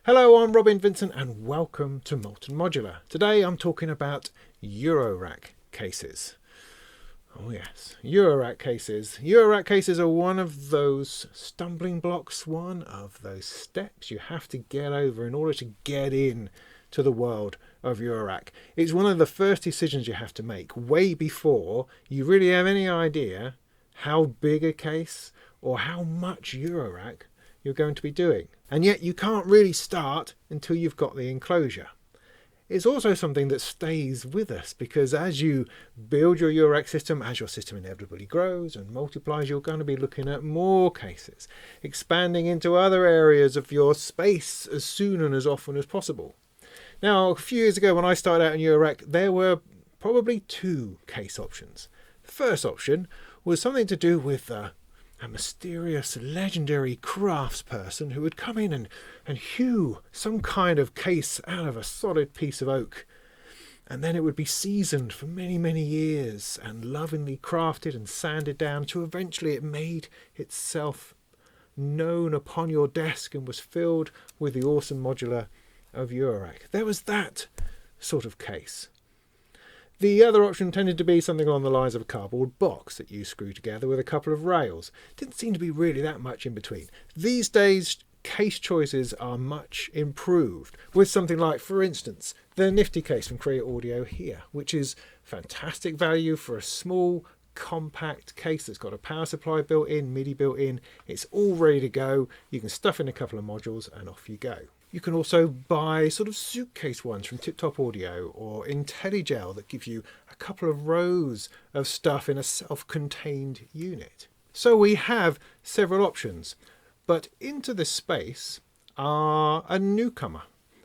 Hello, I'm Robin Vincent and welcome to Molten Modular. Today I'm talking about Eurorack cases. Oh yes, Eurorack cases. Eurorack cases are one of those stumbling blocks, one of those steps you have to get over in order to get in to the world of Eurorack. It's one of the first decisions you have to make way before you really have any idea how big a case or how much Eurorack you're going to be doing. And yet you can't really start until you've got the enclosure. It's also something that stays with us because as you build your Eurorack system, as your system inevitably grows and multiplies, you're going to be looking at more cases, expanding into other areas of your space as soon and as often as possible. Now, a few years ago when I started out in Eurorack, there were probably two case options. The first option was something to do with a mysterious, legendary craftsperson who would come in and hew some kind of case out of a solid piece of oak. And then it would be seasoned for many, many years and lovingly crafted and sanded down to eventually it made itself known upon your desk and was filled with the awesome modular of Eurorack. There was that sort of case. The other option tended to be something along the lines of a cardboard box that you screw together with a couple of rails. Didn't seem to be really that much in between. These days, case choices are much improved with something like, for instance, the nifty case from Create Audio here, which is fantastic value for a small, compact case that's got a power supply built in, MIDI built in. It's all ready to go. You can stuff in a couple of modules and off you go. You can also buy sort of suitcase ones from Tip Top Audio or IntelliGel that give you a couple of rows of stuff in a self-contained unit. So we have several options, but into this space are a newcomer,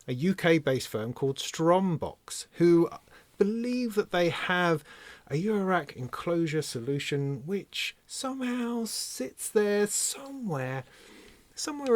a UK-based firm called Strombox, who believe that they have a Eurorack enclosure solution which somehow sits there somewhere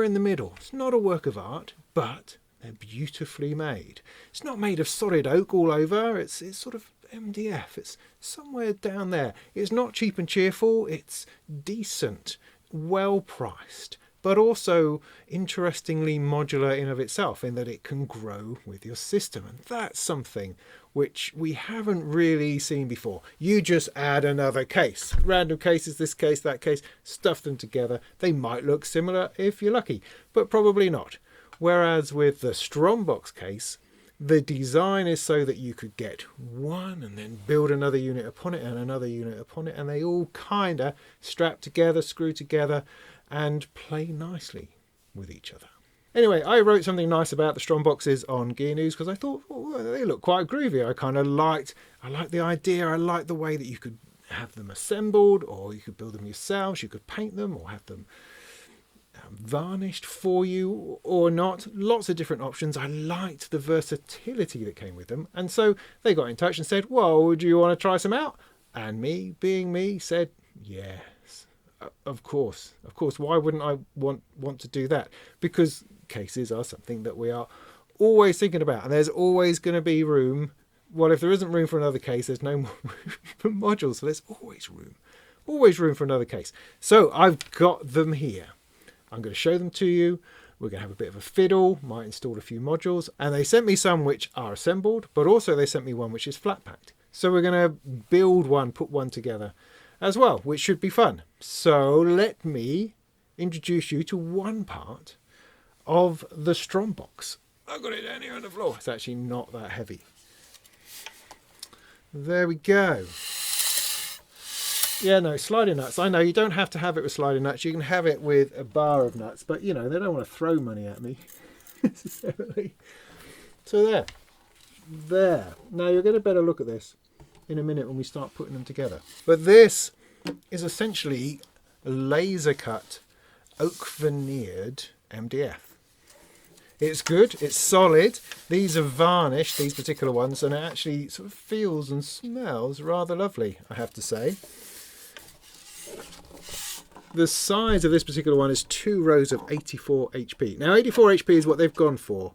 in the middle. It's not a work of art, but they're beautifully made. It's not made of solid oak all over. It's sort of MDF. It's somewhere down there. It's not cheap and cheerful. It's decent, well priced, but also interestingly modular in of itself in that it can grow with your system. And that's something which we haven't really seen before. You just add another case. Random cases, this case, that case, stuff them together. They might look similar if you're lucky, but probably not. Whereas with the Strombox case, the design is so that you could get one and then build another unit upon it and another unit upon it, and they all kind of strap together, screw together, and play nicely with each other. Anyway, I wrote something nice about the Stromboxes on Gear News because I thought, well, they look quite groovy. I liked the idea. I liked the way that you could have them assembled, or you could build them yourselves. You could paint them or have them varnished for you or not. Lots of different options. I liked the versatility that came with them. And so they got in touch and said, well, do you want to try some out? And me, being me, said, yes, of course. Why wouldn't I want to do that? Because cases are something that we are always thinking about, and there's always going to be room. Well, if there isn't room for another case, there's no more room for modules, so there's always room for another case. So I've got them here. I'm going to show them to you. We're going to have a bit of a fiddle, might install a few modules, and they sent me some which are assembled, but also they sent me one which is flat packed. So we're going to build one, put one together as well, which should be fun. So let me introduce you to one part of the Strombox. I've got it down here on the floor. It's actually not that heavy. There we go. Yeah, no, sliding nuts. I know you don't have to have it with sliding nuts. You can have it with a bar of nuts, but you know, they don't want to throw money at me necessarily. So there. Now you'll get a better look at this in a minute when we start putting them together. But this is essentially laser cut oak veneered MDF. It's good, it's solid. These are varnished, these particular ones, and it actually sort of feels and smells rather lovely, I have to say. The size of this particular one is 2 rows of 84 HP. Now 84 HP is what they've gone for.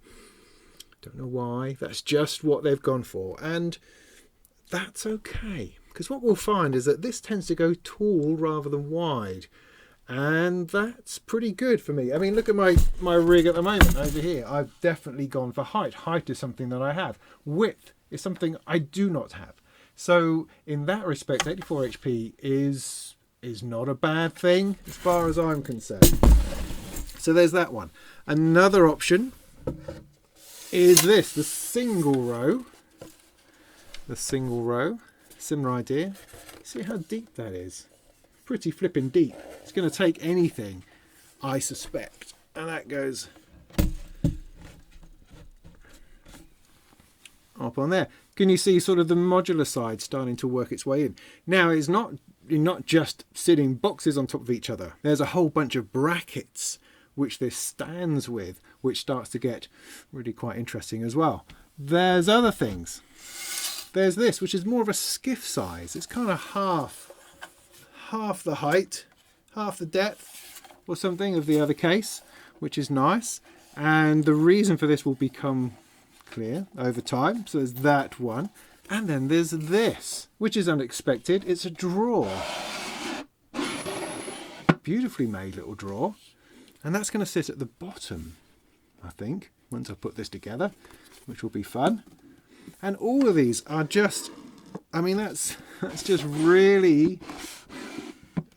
Don't know why, that's just what they've gone for. And that's okay, because what we'll find is that this tends to go tall rather than wide. And that's pretty good for me. I mean, look at my rig at the moment over here. I've definitely gone for height. Height is something that I have. Width is something I do not have. So in that respect, 84 HP is not a bad thing as far as I'm concerned. So there's that one. Another option is this, the single row. The single row, similar idea. See how deep that is? Pretty flipping deep. It's going to take anything, I suspect. And that goes up on there. Can you see sort of the modular side starting to work its way in? Now, it's not, you're not just sitting boxes on top of each other. There's a whole bunch of brackets which this stands with, which starts to get really quite interesting as well. There's other things. There's this, which is more of a skiff size. It's kind of half the height, half the depth or something of the other case, which is nice. And the reason for this will become clear over time. So there's that one. And then there's this, which is unexpected. It's a drawer. Beautifully made little drawer. And that's going to sit at the bottom, I think, once I put this together, which will be fun. And all of these are just, I mean, that's just really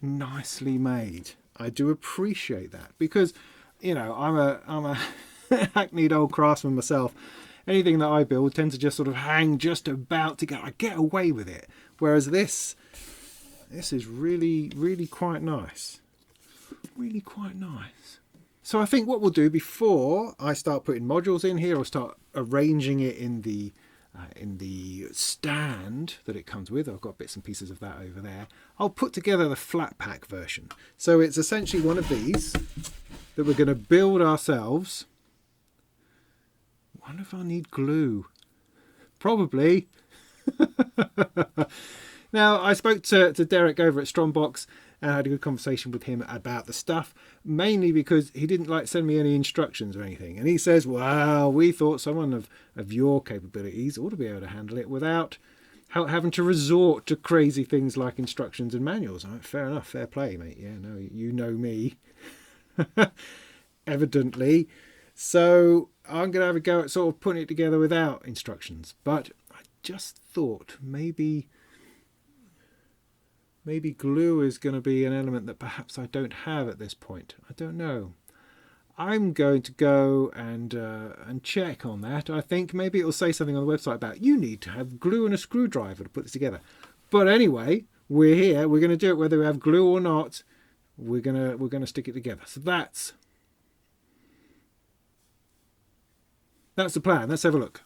nicely made. I do appreciate that because, you know, I'm a hackneyed old craftsman myself. Anything that I build tends to just sort of hang just about together. I get away with it. Whereas this is really, really quite nice. Really quite nice. So I think what we'll do before I start putting modules in here or start arranging it in the stand that it comes with, I've got bits and pieces of that over there, I'll put together the flat pack version. So it's essentially one of these that we're going to build ourselves. I wonder if I need glue. Probably. Now, I spoke to Derek over at Strombox and I had a good conversation with him about the stuff, mainly because he didn't like send me any instructions or anything. And he says, well, we thought someone of your capabilities ought to be able to handle it without having to resort to crazy things like instructions and manuals. I went, fair enough, fair play, mate. Yeah, no, you know me. Evidently. So I'm going to have a go at sort of putting it together without instructions. But I just thought maybe glue is going to be an element that perhaps I don't have at this point. I don't know. I'm going to go and check on that. I think maybe it'll say something on the website about you need to have glue and a screwdriver to put this together. But anyway, we're here. We're going to do it whether we have glue or not. We're gonna stick it together. So that's the plan. Let's have a look.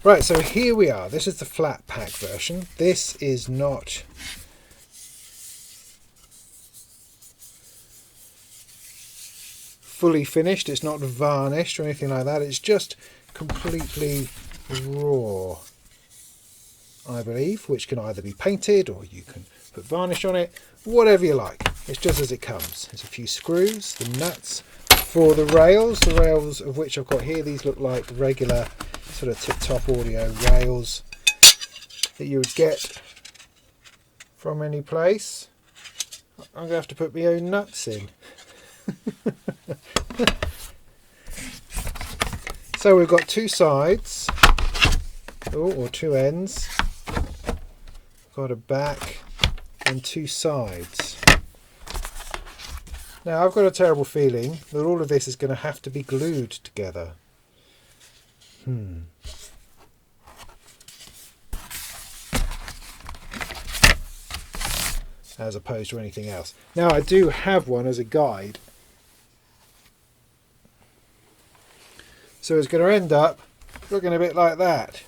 Right, so here we are. This is the flat pack version. This is not fully finished. It's not varnished or anything like that. It's just completely raw, I believe, which can either be painted or you can put varnish on it, whatever you like. It's just as it comes. There's a few screws, the nuts for the rails of which I've got here. These look like regular sort of tip-top audio rails that you would get from any place. I'm going to have to put my own nuts in. So we've got two sides, or two ends, got a back and two sides. Now I've got a terrible feeling that all of this is going to have to be glued together. As opposed to anything else. Now I do have one as a guide. So it's going to end up looking a bit like that.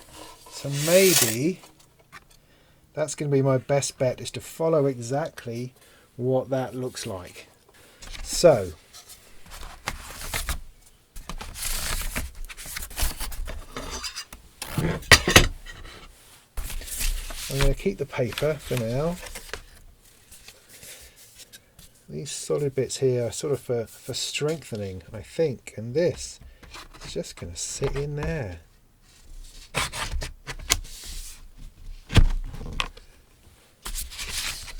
So maybe that's going to be my best bet, is to follow exactly what that looks like. So I'm going to keep the paper for now. These solid bits here are sort of for strengthening, I think, and this is just going to sit in there.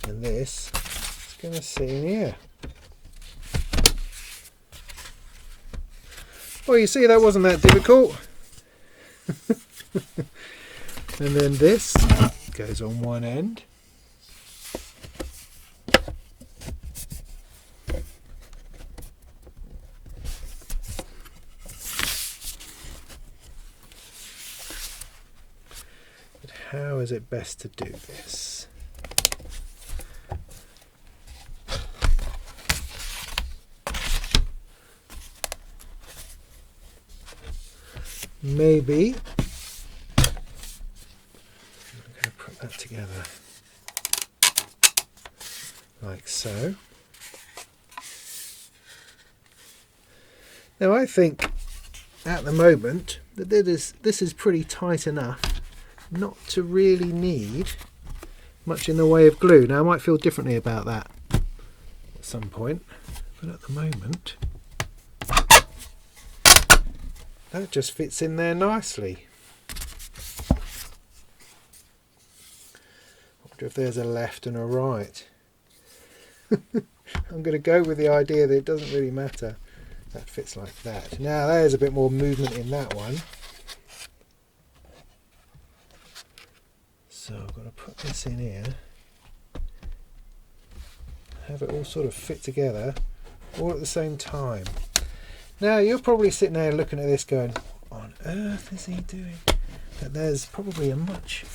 And this is going to sit in here. Well, you see, that wasn't that difficult. And then this goes on one end. But how is it best to do this? Maybe I'm going to put that together like so. Now I think at the moment that this is pretty tight enough not to really need much in the way of glue. Now I might feel differently about that at some point, but at the moment that just fits in there nicely. I wonder if there's a left and a right. I'm going to go with the idea that it doesn't really matter. That fits like that. Now there's a bit more movement in that one. So I've got to put this in here. Have it all sort of fit together all at the same time. Now you're probably sitting there looking at this going, what on earth is he doing? But there's probably a much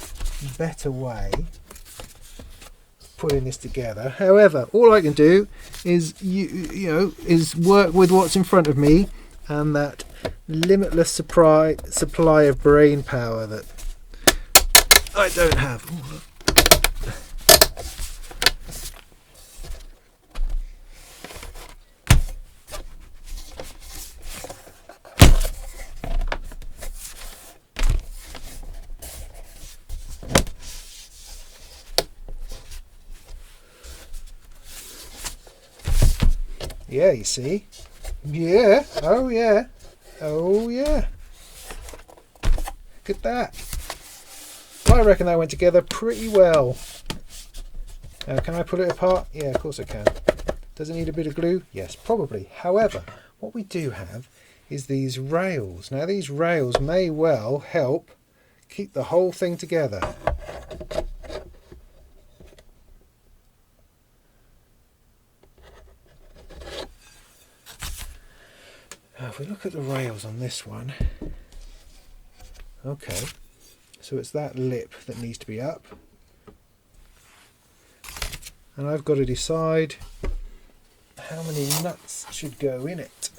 better way of putting this together. However, all I can do is is work with what's in front of me and that limitless supply of brain power that I don't have. Ooh, look. Yeah, you see? Yeah. Oh, yeah. Oh, yeah. Look at that. Well, I reckon that went together pretty well. Can I pull it apart? Yeah, of course I can. Does it need a bit of glue? Yes, probably. However, what we do have is these rails. Now, these rails may well help keep the whole thing together. Now, if we look at the rails on this one, okay, so it's that lip that needs to be up, and I've got to decide how many nuts should go in it,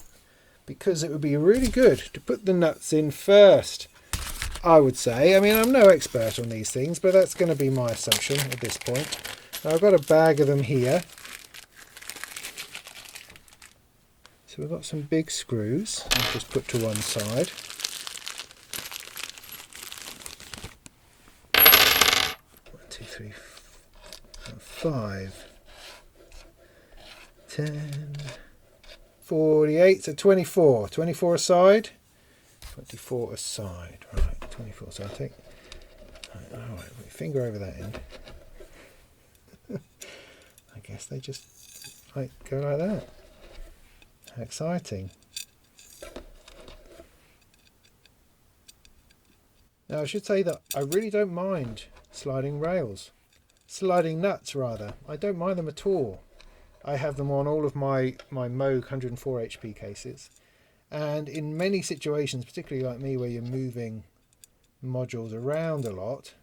because it would be really good to put the nuts in first, I would say. I mean, I'm no expert on these things, but that's going to be my assumption at this point. Now, I've got a bag of them here. So we've got some big screws, I'll just put to one side. One, two, three, 5, 10, 48, so 24. 24 a side, 24 a side, right, 24. So I'll take, all right, put your finger over that end. I guess they just like go like that. Exciting. Now I should say that I really don't mind sliding rails, sliding nuts rather. I don't mind them at all. I have them on all of my Moog 104 HP cases, and in many situations, particularly like me where you're moving modules around a lot,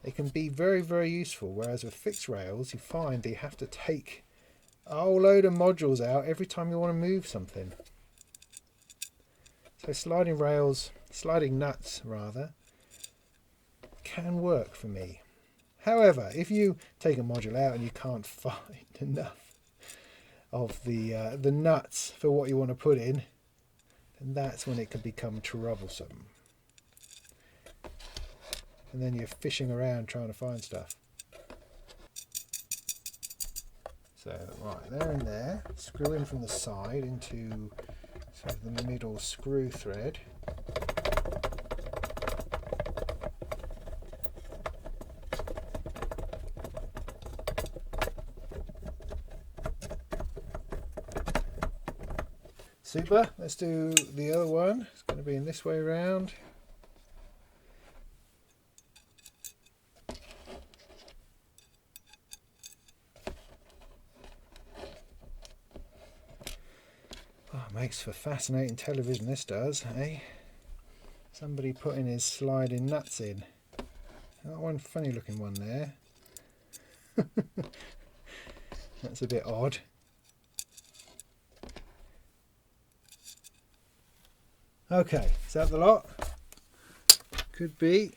they can be very, very useful, whereas with fixed rails you find that you have to take a whole load of modules out every time you want to move something. So sliding rails, sliding nuts rather, can work for me. However, if you take a module out and you can't find enough of the nuts for what you want to put in, then that's when it can become troublesome. And then you're fishing around trying to find stuff. So, right, there and there, screw in from the side into sort of the middle screw thread. Super. Let's do the other one. It's going to be in this way around. Oh, makes for fascinating television, this does, eh? Somebody putting his sliding nuts in. That one funny looking one there. That's a bit odd. Okay, is that the lot? Could be.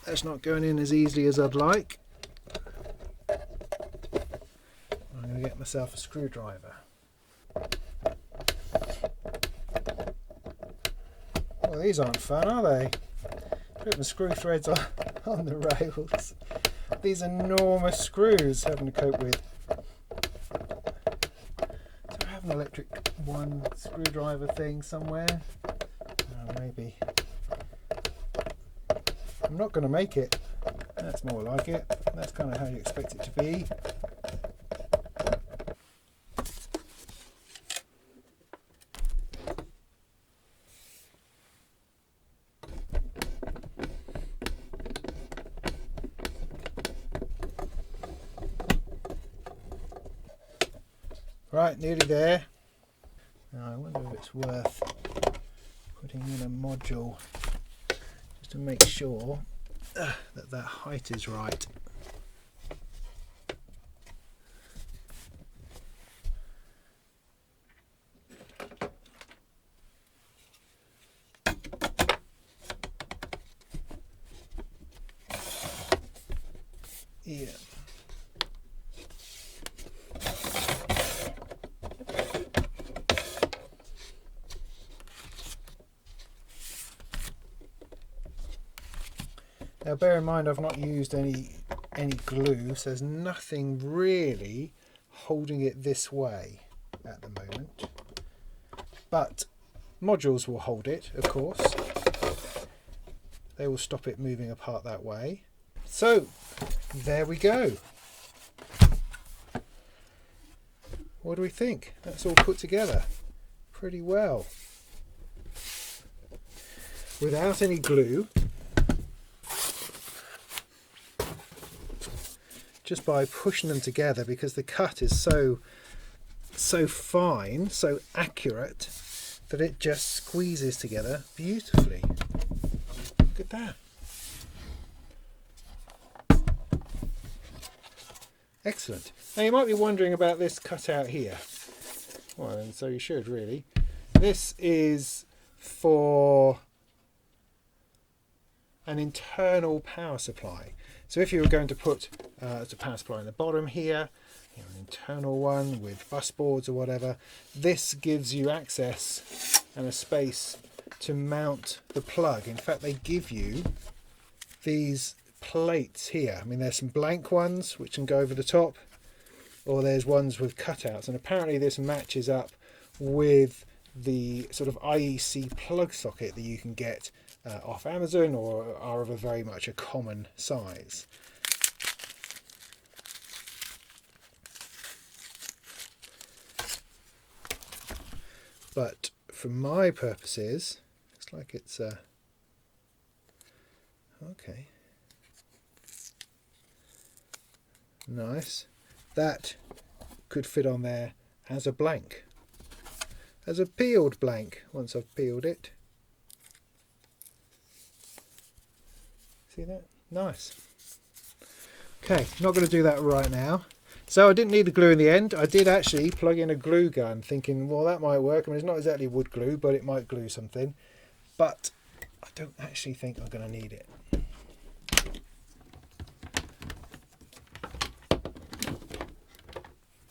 That's not going in as easily as I'd like. I'm going to get myself a screwdriver. Well, these aren't fun, are they? Putting the screw threads on the rails. These enormous screws having to cope with. Do I have an electric one screwdriver thing somewhere? Maybe. I'm not going to make it. That's more like it. That's kind of how you expect it to be. Right, nearly there. Now I wonder if it's worth putting in a module just to make sure that that height is right. Yeah. Now bear in mind I've not used any glue, so there's nothing really holding it this way at the moment. But modules will hold it, of course. They will stop it moving apart that way. So there we go. What do we think? That's all put together pretty well. Without any glue. Just by pushing them together, because the cut is so fine, so accurate, that it just squeezes together beautifully. Look at that. Excellent. Now you might be wondering about this cutout here. Well, and so you should really. This is for an internal power supply. So if you were going to put a power supply in the bottom here, an internal one with bus boards or whatever, this gives you access and a space to mount the plug. In fact, they give you these plates here. I mean, there's some blank ones which can go over the top, or there's ones with cutouts, and apparently this matches up with the sort of IEC plug socket that you can get off Amazon, or are of a very much a common size. But for my purposes, looks like it's okay. Nice. That could fit on there as a blank, as a peeled blank once I've peeled it. See that? Nice. Okay, not going to do that right now. So I didn't need the glue in the end. I did actually plug in a glue gun, thinking, well, that might work. I mean, it's not exactly wood glue, but it might glue something. But I don't actually think I'm going to need it.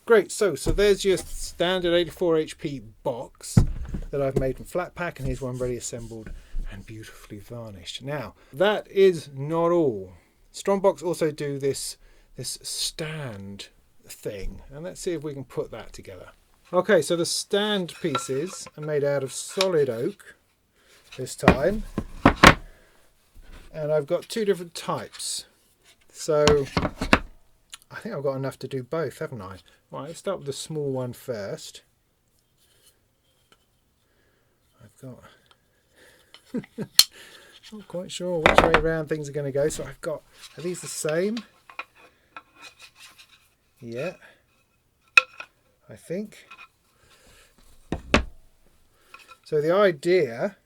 Great, so there's your standard 84 HP box that I've made from flat pack, and here's one ready assembled and beautifully varnished. Now, that is not all. Strombox also do this stand thing, and let's see if we can put that together. Okay, so the stand pieces are made out of solid oak this time. And I've got two different types. So I think I've got enough to do both, haven't I? Right, let's start with the small one first. I've got... not quite sure which way around things are going to go. So I've got... Are these the same? Yeah. I think. So the idea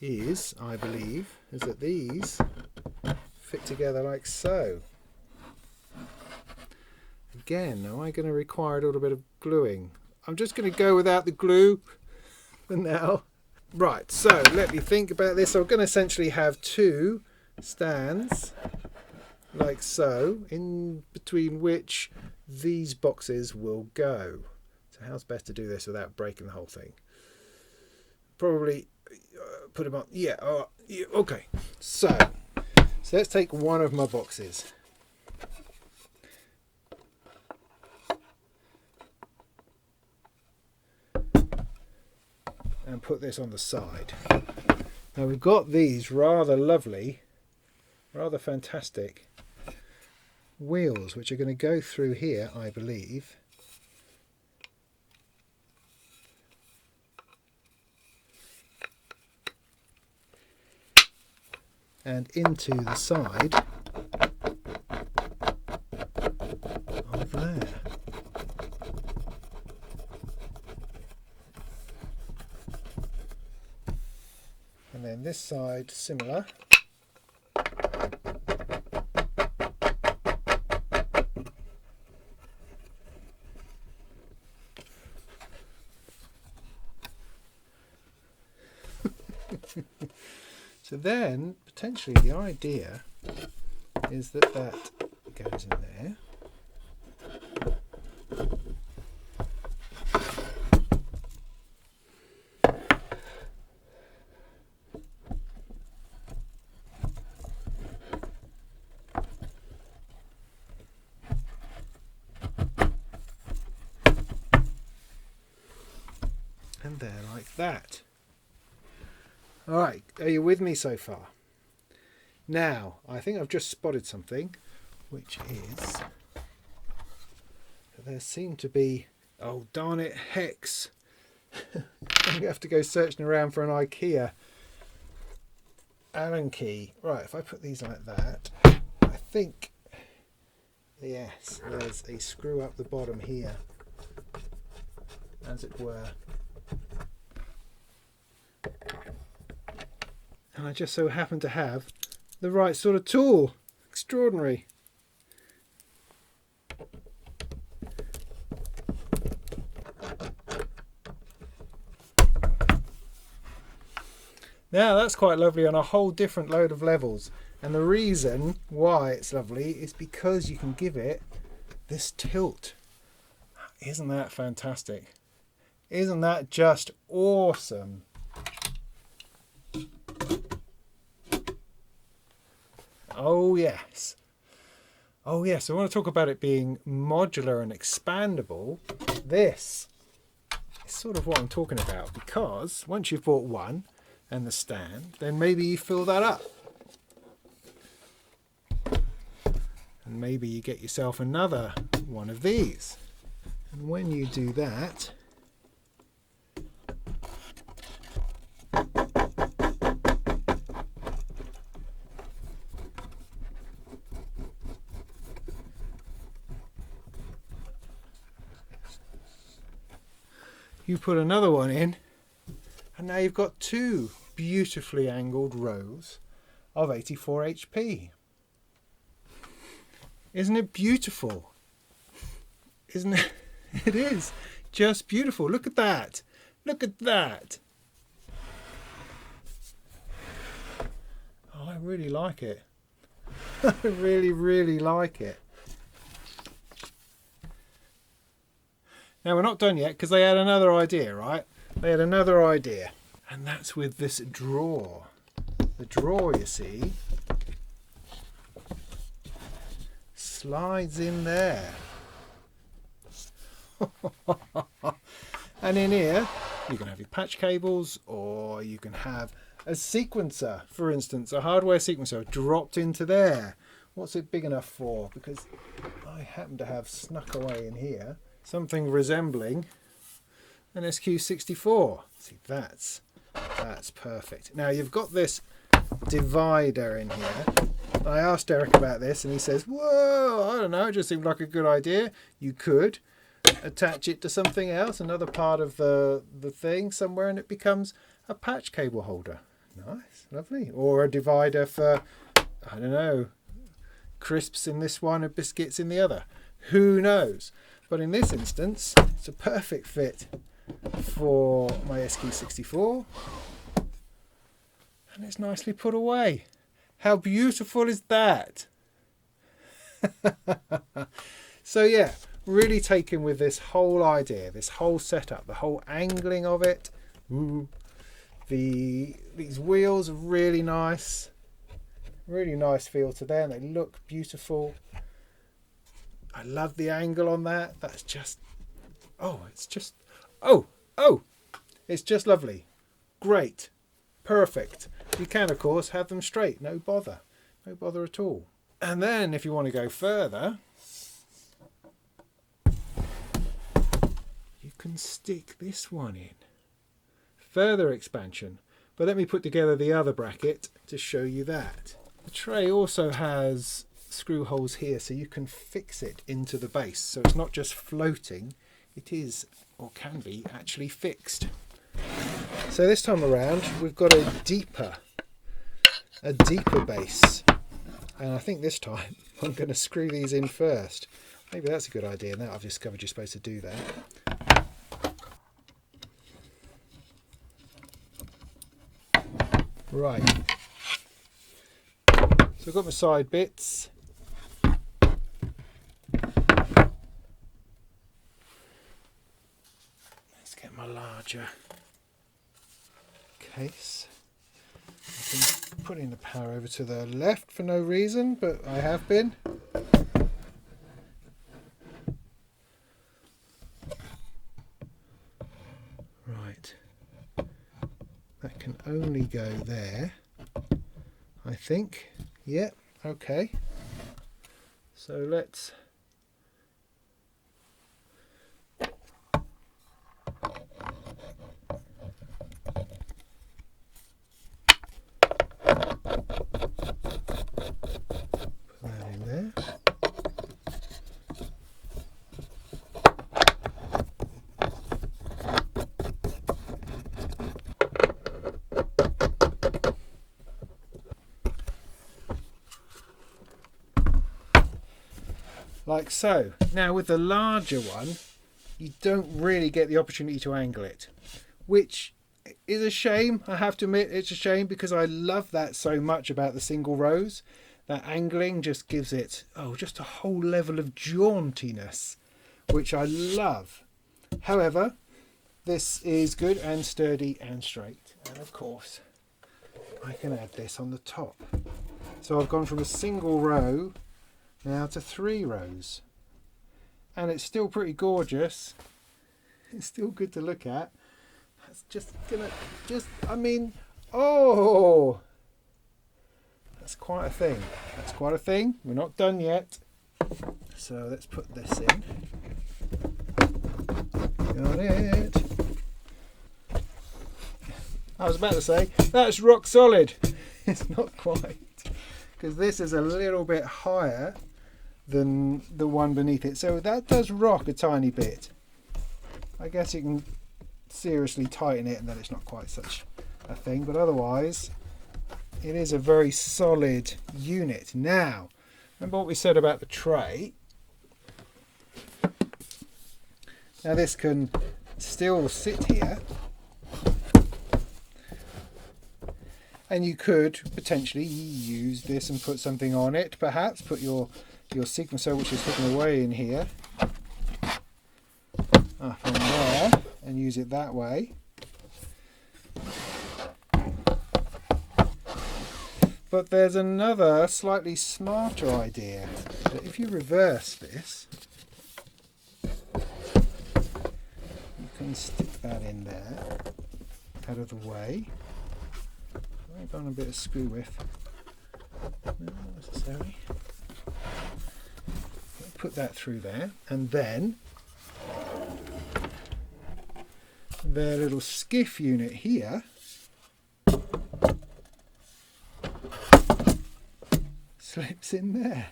is, I believe, is that these fit together like so. Again, am I going to require a little bit of gluing? I'm just going to go without the glue for now. Right, so let me think about this. I'm going to essentially have two stands like so, in between which these boxes will go. So how's best to do this without breaking the whole thing? Probably put them on. Yeah, okay. So let's take one of my boxes. And put this on the side. Now we've got these rather lovely, rather fantastic wheels which are going to go through here, I believe. And into the side of there. And then this side similar. So then potentially the idea is that that goes in there. And there like that. Alright, are you with me so far? Now, I think I've just spotted something, which is that there seem to be, oh darn it, hex. You have to go searching around for an IKEA Allen key. Right, if I put these like that, I think, yes, there's a screw up the bottom here, as it were. And I just so happen to have the right sort of tool. Extraordinary. Now that's quite lovely on a whole different load of levels. And the reason why it's lovely is because you can give it this tilt. Isn't that fantastic? Isn't that just awesome? Oh yes. Oh yes, I want to talk about it being modular and expandable. This is sort of what I'm talking about, because once you've bought one and the stand, then maybe you fill that up. And maybe you get yourself another one of these. And when you do that, you put another one in, and now you've got two beautifully angled rows of 84 HP. Isn't it beautiful? Isn't it? It is just beautiful. Look at that. Look at that. Oh, I really like it. I really, really like it. Now we're not done yet, because they had another idea, right? They had another idea, and that's with this drawer. The drawer, you see, slides in there. And in here you can have your patch cables, or you can have a sequencer, for instance, a hardware sequencer dropped into there. What's it big enough for? Because I happen to have snuck away in here something resembling an SQ64. See, that's perfect. Now you've got this divider in here. I asked Eric about this and he says, whoa, I don't know, it just seemed like a good idea. You could attach it to something else, another part of the thing somewhere, and it becomes a patch cable holder. Nice, lovely. Or a divider for, I don't know, crisps in this one and biscuits in the other. Who knows? But in this instance, it's a perfect fit for my SQ64. And it's nicely put away. How beautiful is that? So yeah, really taken with this whole idea, this whole setup, the whole angling of it. Ooh. These wheels are really nice feel to them. They look beautiful. I love the angle on that. That's just, it's just lovely. Great. Perfect. You can, of course, have them straight. No bother at all. And then if you want to go further, you can stick this one in. Further expansion. But let me put together the other bracket to show you that. The tray also has screw holes here, so you can fix it into the base. So it's not just floating, it is, or can be, actually fixed. So this time around we've got a deeper base, and I think this time I'm going to screw these in first. Maybe that's a good idea. Now I've discovered you're supposed to do that. Right, so I've got my side bits. Let's get my larger case. I've been putting the power over to the left for no reason, but I have been. Right, that can only go there, I think. Yeah, okay. So let's like so. Now with the larger one, you don't really get the opportunity to angle it, which is a shame. I have to admit, it's a shame, because I love that so much about the single rows. That angling just gives it, just a whole level of jauntiness, which I love. However, this is good and sturdy and straight. And of course, I can add this on the top. So I've gone from a single row now to 3 rows, and it's still pretty gorgeous. It's still good to look at. That's just gonna that's quite a thing. That's quite a thing. We're not done yet, so let's put this in. Got it. I was about to say that's rock solid. It's not quite, because this is a little bit higher than the one beneath it, so that does rock a tiny bit. I guess you can seriously tighten it and then it's not quite such a thing, but otherwise it is a very solid unit. Now, remember what we said about the tray. Now this can still sit here, and you could potentially use this and put something on it, perhaps put your sequencer, which is hidden away in here, up in there, and use it that way. But there's another slightly smarter idea. That if you reverse this, you can stick that in there, out of the way. I've done a bit of screw width. No, not necessary. Put that through there, and then their little skiff unit here slips in there.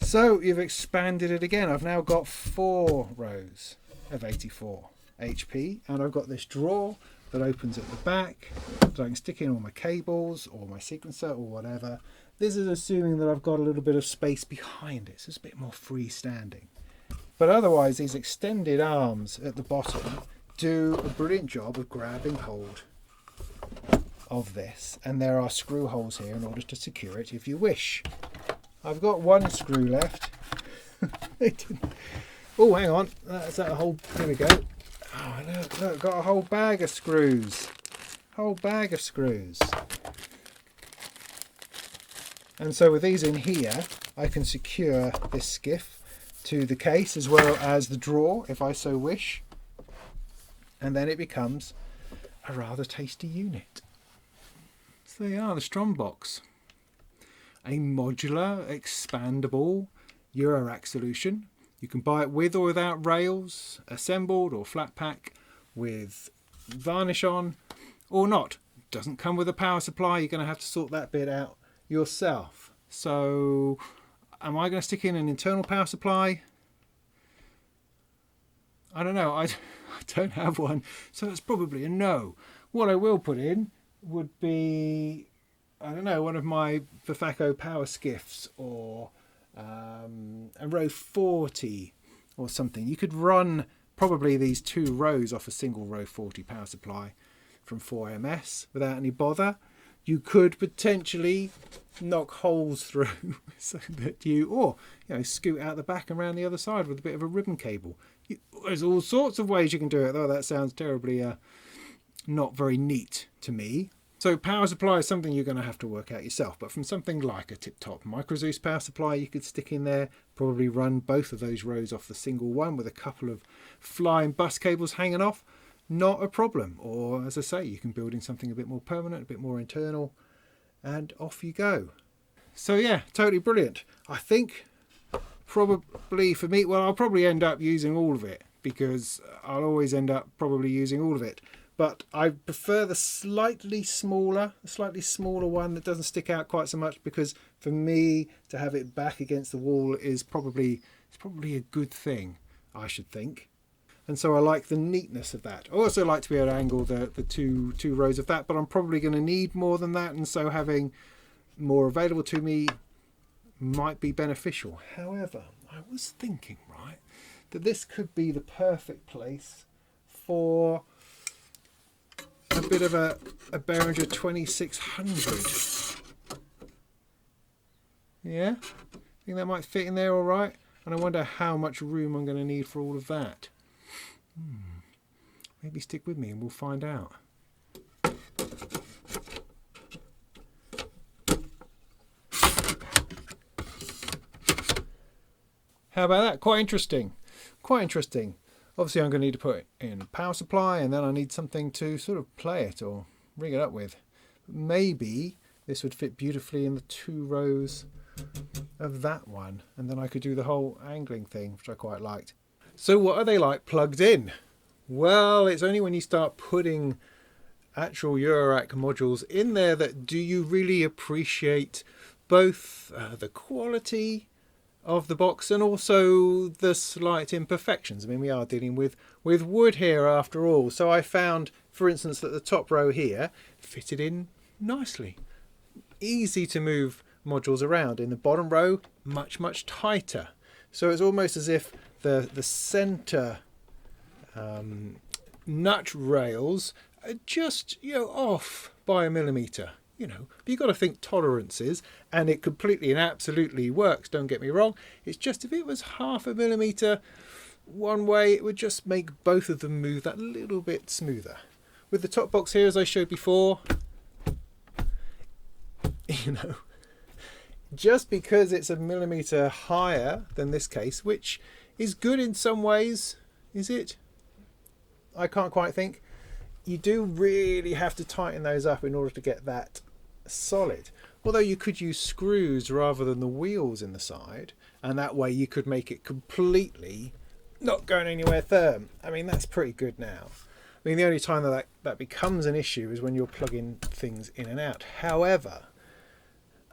So you've expanded it again. I've now got 4 rows of 84 HP, and I've got this drawer that opens at the back so I can stick in all my cables or my sequencer or whatever. This is assuming that I've got a little bit of space behind it, so it's a bit more freestanding. But otherwise, these extended arms at the bottom do a brilliant job of grabbing hold of this, and there are screw holes here in order to secure it if you wish. I've got 1 screw left. Oh, hang on, that's that whole, here we go. Oh, look, got a whole bag of screws. Whole bag of screws. And so with these in here, I can secure this skiff to the case as well as the drawer, if I so wish. And then it becomes a rather tasty unit. So there you are, the Strombox. A modular, expandable Eurorack solution. You can buy it with or without rails, assembled or flat pack, with varnish on or not. Doesn't come with a power supply, you're going to have to sort that bit out yourself. So am I going to stick in an internal power supply? I don't know, I don't have one, so it's probably a no. What I will put in would be, I don't know, one of my Verfaco power skiffs, or a row 40 or something. You could run probably these 2 rows off a single row 40 power supply from 4MS without any bother. You could potentially knock holes through so that you know, scoot out the back and around the other side with a bit of a ribbon cable. There's all sorts of ways you can do it, though that sounds terribly not very neat to me. So power supply is something you're going to have to work out yourself, but from something like a tip-top Micro Zeus power supply you could stick in there, probably run both of those rows off the single one with a couple of flying bus cables hanging off, not a problem. Or as I say, you can build in something a bit more permanent, a bit more internal, and off you go. So yeah, totally brilliant. I think probably for me, well, I'll probably end up using all of it, because I'll always end up probably using all of it. But I prefer the slightly smaller one that doesn't stick out quite so much, because for me to have it back against the wall is probably a good thing, I should think. And so I like the neatness of that. I also like to be able to angle the two rows of that, but I'm probably going to need more than that, and so having more available to me might be beneficial. However, I was thinking, right, that this could be the perfect place for a bit of a Behringer 2600. Yeah, I think that might fit in there all right. And I wonder how much room I'm going to need for all of that. Maybe stick with me and we'll find out. How about that? Quite interesting. Quite interesting. Obviously I'm going to need to put in a power supply, and then I need something to sort of play it or rig it up with. Maybe this would fit beautifully in the 2 rows of that one, and then I could do the whole angling thing, which I quite liked. So what are they like plugged in? Well, it's only when you start putting actual Eurorack modules in there that do you really appreciate both the quality of the box and also the slight imperfections. I mean, we are dealing with wood here after all. So I found, for instance, that the top row here fitted in nicely. Easy to move modules around. In the bottom row, much tighter. So it's almost as if the center nut rails are just, off by a millimetre. But you've got to think tolerances, and it completely and absolutely works, don't get me wrong. It's just if it was half a millimetre one way, it would just make both of them move that little bit smoother. With the top box here, as I showed before, just because it's a millimetre higher than this case, which is good in some ways, is it? I can't quite think. You do really have to tighten those up in order to get that solid. Although you could use screws rather than the wheels in the side, and that way you could make it completely not going anywhere firm. I mean, that's pretty good now. I mean, the only time that becomes an issue is when you're plugging things in and out. However,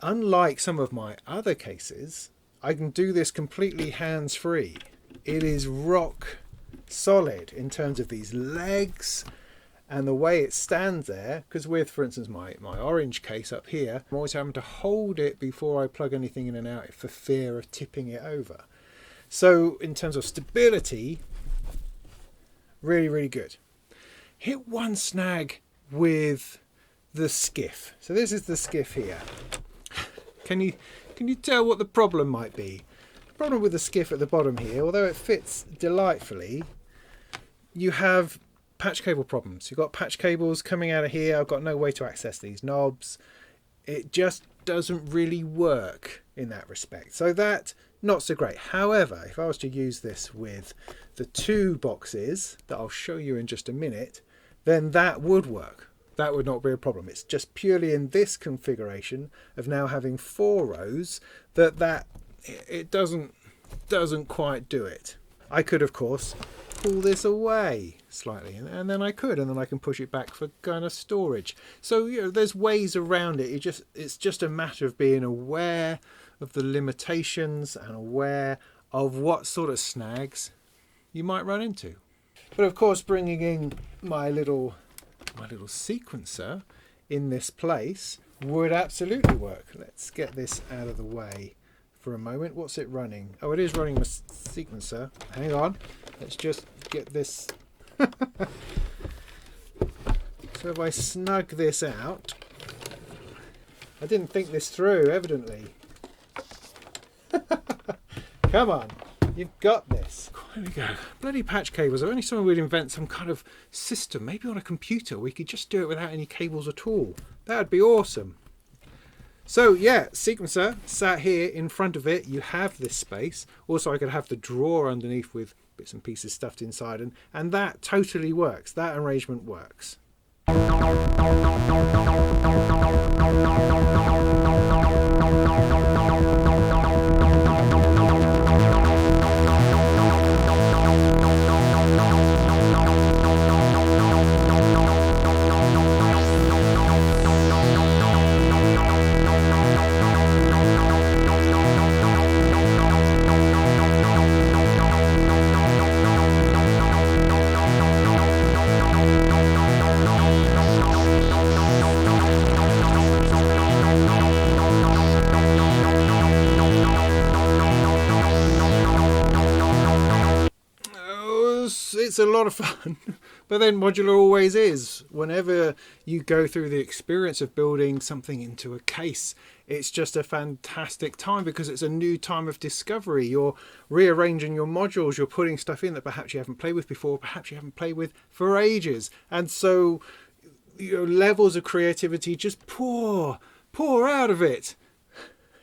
unlike some of my other cases, I can do this completely hands-free. It is rock solid in terms of these legs and the way it stands there, because with, for instance, my orange case up here, I'm always having to hold it before I plug anything in and out for fear of tipping it over. So in terms of stability, really, really good. Hit one snag with the Skiff. So this is the Skiff here. Can you tell what the problem might be? The problem with the Skiff at the bottom here, although it fits delightfully, you have patch cable problems. You've got patch cables coming out of here. I've got no way to access these knobs. It just doesn't really work in that respect. So that, not so great. However, if I was to use this with the two boxes that I'll show you in just a minute, then that would work. That would not be a problem. It's just purely in this configuration of now having 4 rows that it doesn't quite do it. I could, of course, pull this away slightly, and then I can push it back for kind of storage. So, you know, there's ways around it. It's just a matter of being aware of the limitations and aware of what sort of snags you might run into. But of course, bringing in my little sequencer in this place would absolutely work. Let's get this out of the way for a moment. What's it running? Oh, it is running a sequencer. Hang on. Let's just get this. So if I snug this out, I didn't think this through, evidently. Come on, you've got this. There we go. Bloody patch cables. If only someone would invent some kind of system, maybe on a computer, we could just do it without any cables at all. That would be awesome. So yeah, sequencer sat here in front of it. You have this space. Also, I could have the drawer underneath with bits and pieces stuffed inside, and that totally works. That arrangement works. It's a lot of fun, but then modular always is. Whenever you go through the experience of building something into a case, it's just a fantastic time because it's a new time of discovery. You're rearranging your modules, you're putting stuff in that perhaps you haven't played with before, perhaps you haven't played with for ages, and so levels of creativity just pour out of it.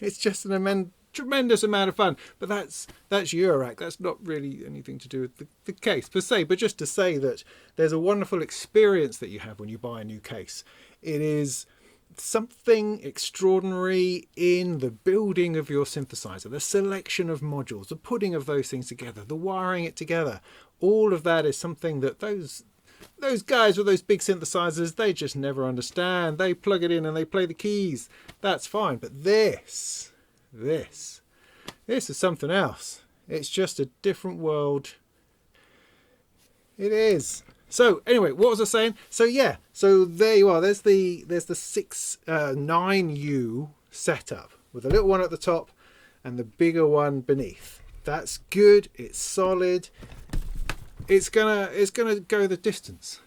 It's just an tremendous amount of fun. But that's Eurorack. That's not really anything to do with the case per se, but just to say that there's a wonderful experience that you have when you buy a new case. It is something extraordinary in the building of your synthesizer, the selection of modules, the putting of those things together, the wiring it together. All of that is something that those guys with those big synthesizers, they just never understand. They plug it in and they play the keys. That's fine. But this is something else. It's just a different world. It is. So anyway, what was I saying? So yeah, so there you are. There's the 9U setup with a little one at the top and the bigger one beneath. That's good. It's solid. It's gonna go the distance.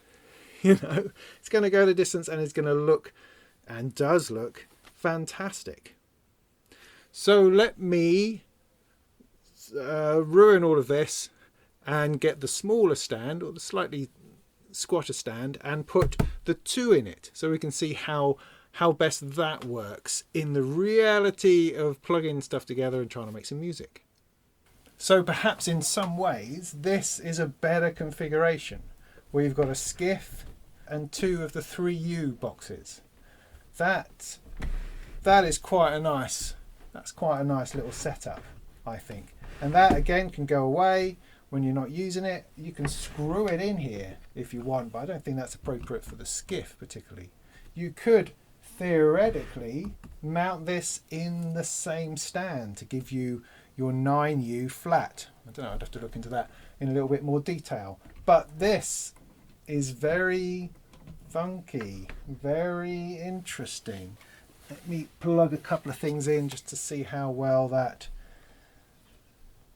You know, it's gonna go the distance, and it's gonna look, and does look, fantastic. So let me ruin all of this and get the smaller stand, or the slightly squatter stand, and put the 2 in it, so we can see how best that works in the reality of plugging stuff together and trying to make some music. So perhaps in some ways this is a better configuration. where you've got a Skiff and 2 of the 3U boxes. That is quite a nice, that's quite a nice little setup, I think. And that again can go away when you're not using it. You can screw it in here if you want, but I don't think that's appropriate for the Skiff particularly. You could theoretically mount this in the same stand to give you your 9U flat. I don't know, I'd have to look into that in a little bit more detail. But this is very funky, very interesting. Let me plug a couple of things in just to see how well that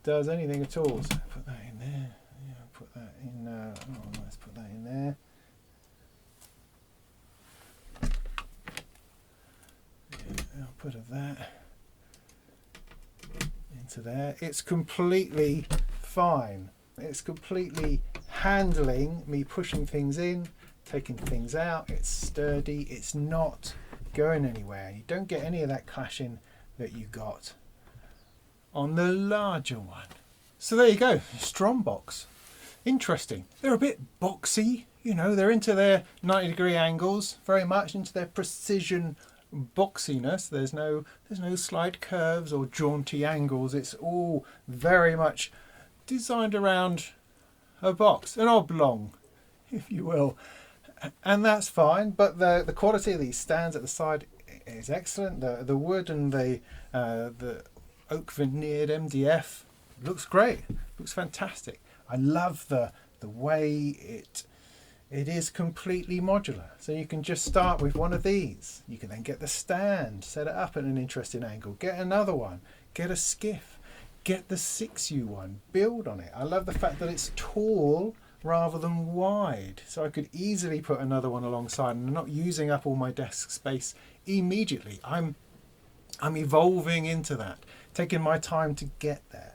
does anything at all. So put that in there. Yeah, put that in. Let's put that in there. Yeah, I'll put that into there. It's completely fine. It's completely handling me pushing things in, taking things out. It's sturdy. It's not going anywhere. You don't get any of that clashing that you got on the larger one. So there you go, Strombox. Interesting. They're a bit boxy, you know, they're into their 90-degree angles, very much into their precision boxiness. There's no slight curves or jaunty angles. It's all very much designed around a box, an oblong, if you will. And that's fine, but the quality of these stands at the side is excellent. The wood and the oak veneered MDF looks great, looks fantastic. I love the way it is completely modular. So you can just start with one of these. You can then get the stand, set it up at an interesting angle, get another one, get a Skiff, get the 6U one, build on it. I love the fact that it's tall rather than wide, so I could easily put another one alongside and I'm not using up all my desk space immediately. I'm evolving into that, taking my time to get there.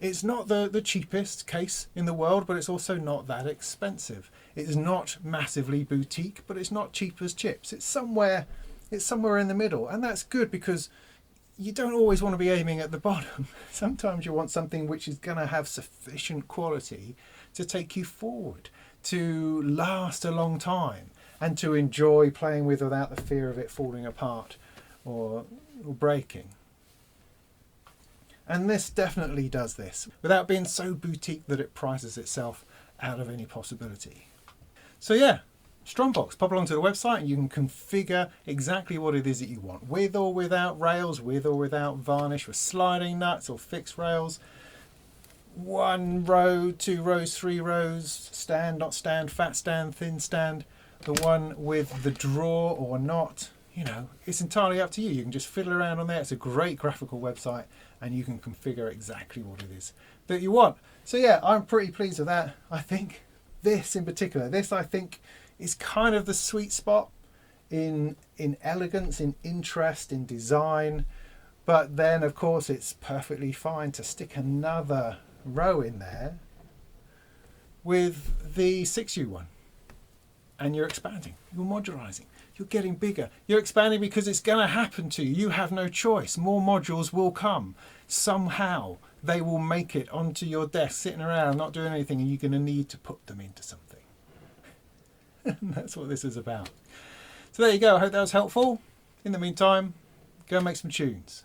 It's not the cheapest case in the world, but it's also not that expensive. It's not massively boutique, but it's not cheap as chips. It's somewhere in the middle, and that's good because you don't always want to be aiming at the bottom. Sometimes you want something which is going to have sufficient quality to take you forward, to last a long time, and to enjoy playing with without the fear of it falling apart or breaking. And this definitely does this, without being so boutique that it prices itself out of any possibility. So yeah, Strombox, pop along to the website and you can configure exactly what it is that you want, with or without rails, with or without varnish, with sliding nuts or fixed rails, 1 row, 2 rows, 3 rows, stand, not stand, fat stand, thin stand, the one with the drawer or not. You know, it's entirely up to you. You can just fiddle around on there. It's a great graphical website and you can configure exactly what it is that you want. So yeah, I'm pretty pleased with that. I think this in particular, this I think is kind of the sweet spot in elegance, in interest, in design. But then of course it's perfectly fine to stick another row in there with the 6U one. And you're expanding, you're modularizing, you're getting bigger, you're expanding because it's going to happen to you. You have no choice. More modules will come. Somehow they will make it onto your desk, sitting around, not doing anything, and you're going to need to put them into something. And that's what this is about. So there you go. I hope that was helpful. In the meantime, go and make some tunes.